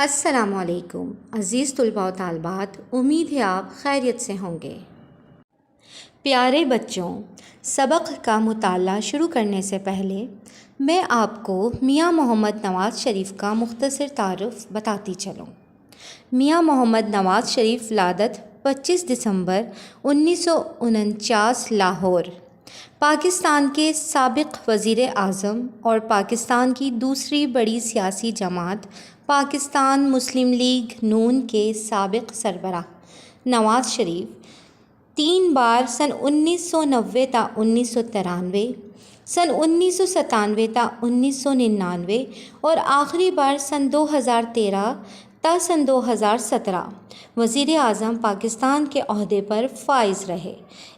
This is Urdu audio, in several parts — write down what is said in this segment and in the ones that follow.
السلام علیکم عزیز طلباء و طالبات، امید ہے آپ خیریت سے ہوں گے۔ پیارے بچوں، سبق کا مطالعہ شروع کرنے سے پہلے میں آپ کو میاں محمد نواز شریف کا مختصر تعارف بتاتی چلوں۔ میاں محمد نواز شریف ولادت 25 دسمبر 1949 لاہور، پاکستان کے سابق وزیر اعظم اور پاکستان کی دوسری بڑی سیاسی جماعت پاکستان مسلم لیگ نون کے سابق سربراہ نواز شریف 3 بار سن 1990 تا 1993، سن 1997 تا 1999 اور آخری بار سن 2013 تا سن 2017 وزیر اعظم پاکستان کے عہدے پر فائز رہے۔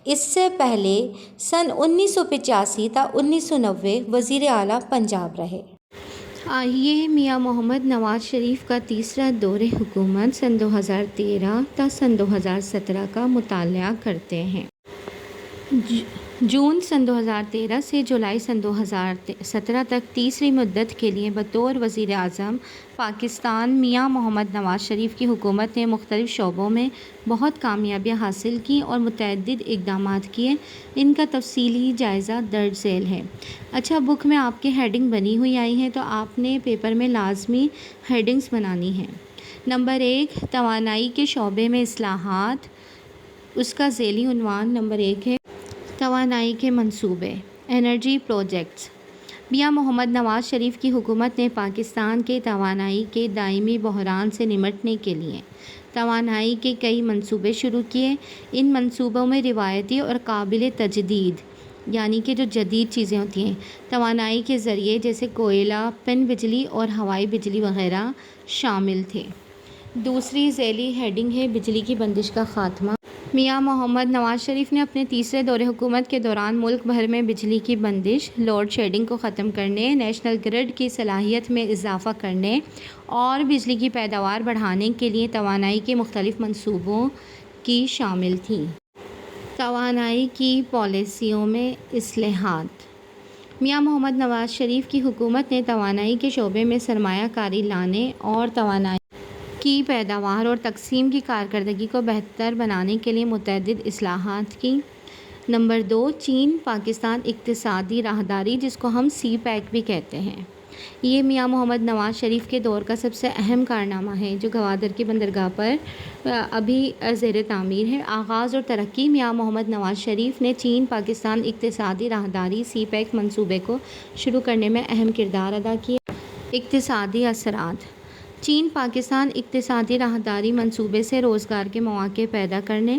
اس سے پہلے سن 1985 تا 1990 وزیر اعلیٰ پنجاب رہے۔ آئیے میاں محمد نواز شریف کا تیسرا دور حکومت سن 2013 تا سن 2017 کا مطالعہ کرتے ہیں۔ جون سن 2013 سے جولائی سن 2017 تک تیسری مدت کے لیے بطور وزیر اعظم پاکستان میاں محمد نواز شریف کی حکومت نے مختلف شعبوں میں بہت کامیابیاں حاصل کیں اور متعدد اقدامات کیے۔ ان کا تفصیلی جائزہ درج ذیل ہے۔ اچھا، بک میں آپ کے ہیڈنگ بنی ہوئی آئی ہیں، تو آپ نے پیپر میں لازمی ہیڈنگز بنانی ہیں۔ نمبر 1، توانائی کے شعبے میں اصلاحات، اس کا ذیلی عنوان نمبر 1 ہے توانائی کے منصوبے، انرجی پروجیکٹس۔ میاں محمد نواز شریف کی حکومت نے پاکستان کے توانائی کے دائمی بحران سے نمٹنے کے لیے توانائی کے کئی منصوبے شروع کیے۔ ان منصوبوں میں روایتی اور قابل تجدید، یعنی کہ جو جدید چیزیں ہوتی ہیں توانائی کے ذریعے، جیسے کوئلہ، پن بجلی اور ہوائی بجلی وغیرہ شامل تھے۔ دوسری ذیلی ہیڈنگ ہے بجلی کی بندش کا خاتمہ۔ میاں محمد نواز شریف نے اپنے تیسرے دور حکومت کے دوران ملک بھر میں بجلی کی بندش، لوڈ شیڈنگ کو ختم کرنے، نیشنل گرڈ کی صلاحیت میں اضافہ کرنے اور بجلی کی پیداوار بڑھانے کے لیے توانائی کے مختلف منصوبوں کی شامل تھیں۔ توانائی کی پالیسیوں میں اصلاحات۔ میاں محمد نواز شریف کی حکومت نے توانائی کے شعبے میں سرمایہ کاری لانے اور توانائی کی پیداوار اور تقسیم کی کارکردگی کو بہتر بنانے کے لیے متعدد اصلاحات کی۔ نمبر 2، چین پاکستان اقتصادی راہداری، جس کو ہم سی پیک بھی کہتے ہیں۔ یہ میاں محمد نواز شریف کے دور کا سب سے اہم کارنامہ ہے، جو گوادر کی بندرگاہ پر ابھی زیر تعمیر ہے۔ آغاز اور ترقی۔ میاں محمد نواز شریف نے چین پاکستان اقتصادی راہداری سی پیک منصوبے کو شروع کرنے میں اہم کردار ادا کیا۔ اقتصادی اثرات۔ چین پاکستان اقتصادی راہداری منصوبے سے روزگار کے مواقع پیدا کرنے،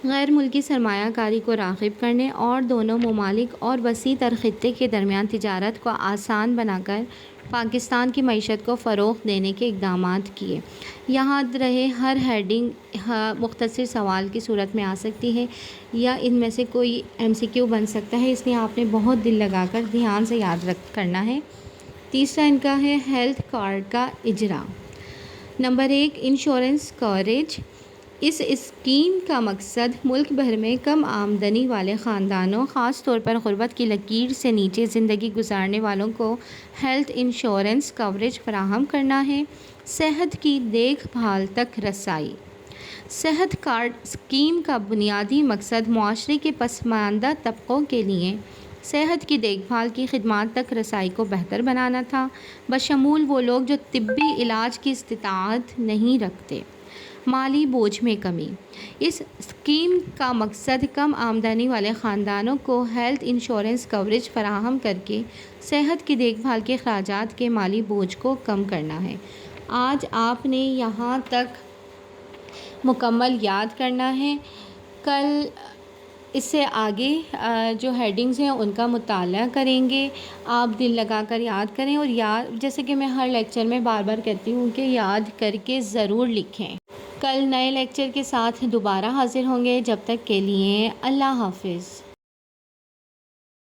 غیر ملکی سرمایہ کاری کو راغب کرنے اور دونوں ممالک اور وسیع تر خطے کے درمیان تجارت کو آسان بنا کر پاکستان کی معیشت کو فروغ دینے کے اقدامات کیے۔ یاد رہے، ہر ہیڈنگ مختصر سوال کی صورت میں آ سکتی ہے یا ان میں سے کوئی MCQ بن سکتا ہے، اس لیے آپ نے بہت دل لگا کر دھیان سے یاد کرنا ہے۔ تیسرا ان کا ہے ہیلتھ کارڈ کا اجرا۔ Number 1، insurance coverage. اس اسکیم کا مقصد ملک بھر میں کم آمدنی والے خاندانوں، خاص طور پر غربت کی لکیر سے نیچے زندگی گزارنے والوں کو ہیلتھ انشورنس کوریج فراہم کرنا ہے۔ صحت کی دیکھ بھال تک رسائی۔ صحت کارڈ اسکیم کا بنیادی مقصد معاشرے کے پسماندہ طبقوں کے لیے صحت کی دیکھ بھال کی خدمات تک رسائی کو بہتر بنانا تھا، بشمول وہ لوگ جو طبی علاج کی استطاعت نہیں رکھتے۔ مالی بوجھ میں کمی۔ اس اسکیم کا مقصد کم آمدنی والے خاندانوں کو ہیلتھ انشورنس کوریج فراہم کر کے صحت کی دیکھ بھال کے اخراجات کے مالی بوجھ کو کم کرنا ہے۔ آج آپ نے یہاں تک مکمل یاد کرنا ہے۔ کل اس سے آگے جو ہیڈنگز ہیں ان کا مطالعہ کریں گے۔ آپ دل لگا کر یاد کریں، اور جیسے کہ میں ہر لیکچر میں بار بار کہتی ہوں کہ یاد کر کے ضرور لکھیں۔ کل نئے لیکچر کے ساتھ دوبارہ حاضر ہوں گے، جب تک کے لیے اللہ حافظ۔